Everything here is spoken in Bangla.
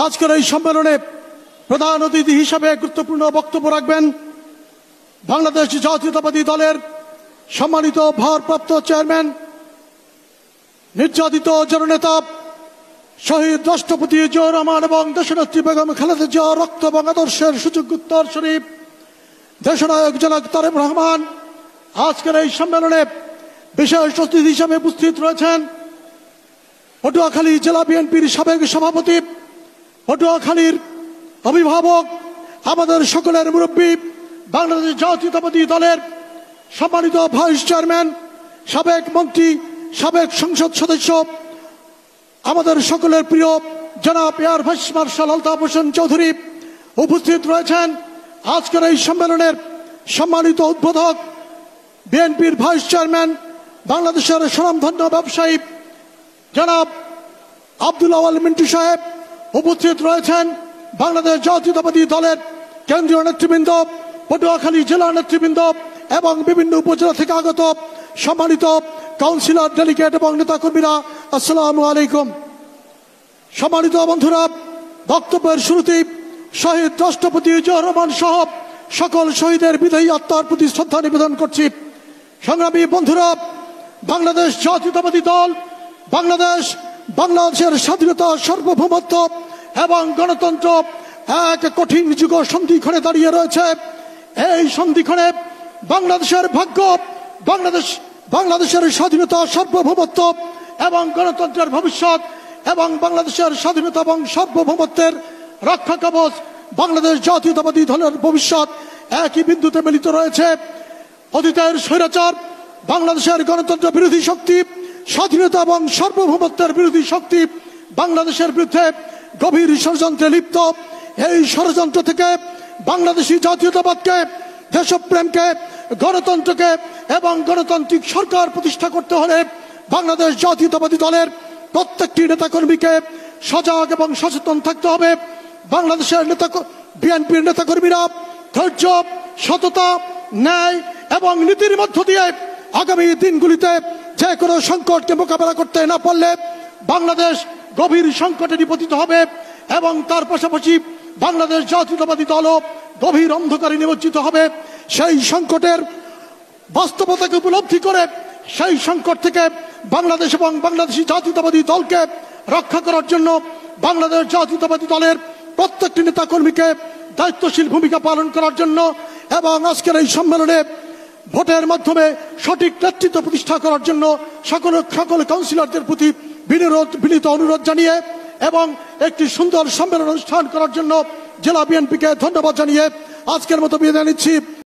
আজকের এই সম্মেলনে প্রধান অতিথি হিসেবে গুরুত্বপূর্ণ বক্তব্য রাখবেন বাংলাদেশ জাতীয়তাবাদী দলের সম্মানিত ভারপ্রাপ্ত চেয়ারম্যান, নির্যাতিত জননেতা শহীদ রাষ্ট্রপতি জিয়াউর রহমান এবং দেশনেত্রী বেগম খালেদা জিয়া রক্ত এবং আদর্শের সুযোগ্য উত্তরসূরি দেশনায়ক জনাব তারেক রহমান। আজকের এই সম্মেলনে বিশেষ অতিথি হিসেবে উপস্থিত রয়েছেন পটুয়াখালী জেলা বিএনপির সাবেক সভাপতি, পটুয়াখালীর অভিভাবক, আমাদের সকলের মুরব্বী, বাংলাদেশ জাতীয়তাবাদী দলের সম্মানিত ভাইস চেয়ারম্যান, সাবেক মন্ত্রী, সাবেক সংসদ সদস্য, আমাদের সকলের প্রিয় জনাব air vice marshal Altaf Hossain Chowdhury উপস্থিত রয়েছেন। আজকের এই সম্মেলনের সম্মানিত উদ্বোধক বিএনপির ভাইস চেয়ারম্যান, বাংলাদেশের স্বনামধন্য ব্যবসায়ী জনাব আব্দুল আওয়াল মিন্টু সাহেব উপস্থিত রয়েছেন। বাংলাদেশ জাতীয়তাবাদী দলের কেন্দ্রীয় নেতৃবৃন্দ, পটুয়াখালী জেলা নেতৃবৃন্দ এবং বিভিন্ন উপজেলা থেকে আগত সম্মানিত কাউন্সিলর, ডেলিগেট এবং নেতাকর্মীরা, আসসালামু আলাইকুম। সম্মানিত বন্ধুরা, বক্তব্যের শুরুতেই শহীদ রাষ্ট্রপতি জিয়াউর রহমান সহ সকল শহীদের বিদায়ী আত্মার প্রতি শ্রদ্ধা নিবেদন করছি। সংগ্রামী বন্ধুরা, বাংলাদেশ জাতীয়তাবাদী দল বাংলাদেশের স্বাধীনতা, সার্বভৌমত্ব এবং গণতন্ত্র এক কঠিন যুগ সন্ধিক্ষণে দাঁড়িয়ে রয়েছে। এই সন্ধিক্ষণে বাংলাদেশের ভাগ্য, বাংলাদেশের স্বাধীনতা, সার্বভৌমত্ব এবং গণতন্ত্রের ভবিষ্যৎ এবং বাংলাদেশের স্বাধীনতা এবং সার্বভৌমত্বের রক্ষা কবচ বাংলাদেশ জাতীয়তাবাদী দলের ভবিষ্যৎ একই বিন্দুতে মিলিত রয়েছে। অতীতের স্বৈরাচার, বাংলাদেশের গণতন্ত্র বিরোধী শক্তি, স্বাধীনতা এবং সার্বভৌমত্বের বিরোধী শক্তি বাংলাদেশের বিরুদ্ধে গভীর ষড়যন্ত্রে লিপ্ত। এই ষড়যন্ত্র থেকে বাংলাদেশি জাতীয়তাবাদকে, দেশপ্রেমকে, গণতন্ত্রকে এবং গণতান্ত্রিক সরকার প্রতিষ্ঠা করতে হলে বাংলাদেশ জাতীয়তাবাদী দলের প্রত্যেকটি নেতাকর্মীকে সজাগ এবং সচেতন থাকতে হবে। বাংলাদেশের বিএনপির নেতাকর্মীরা ধৈর্য, সততা, ন্যায় এবং নীতির মধ্য দিয়ে আগামী দিনগুলিতে যে কোনো সংকটকে মোকাবেলা করতে না পারলে বাংলাদেশ গভীর সংকটে নিপতিত হবে এবং তার পাশাপাশি বাংলাদেশ জাতীয়তাবাদী দলও গভীর অন্ধকারে নিমজ্জিত হবে। সেই সংকটের বাস্তবতাকে উপলব্ধি করে সেই সংকট থেকে বাংলাদেশ এবং বাংলাদেশি জাতীয়তাবাদী দলকে রক্ষা করার জন্য বাংলাদেশ জাতীয়তাবাদী দলের প্রত্যেকটি নেতাকর্মীকে দায়িত্বশীল ভূমিকা পালন করার জন্য এবং আজকের এই সম্মেলনে ভোটের মাধ্যমে সঠিক নেতৃত্ব প্রতিষ্ঠা করার জন্য সকল কাউন্সিলরদের প্রতি বিনীত অনুরোধ জানিয়ে এবং একটি সুন্দর সম্মেলন অনুষ্ঠান করার জন্য জেলা বিএনপিকে ধন্যবাদ জানিয়ে আজকের মতো বিদায় নিচ্ছি।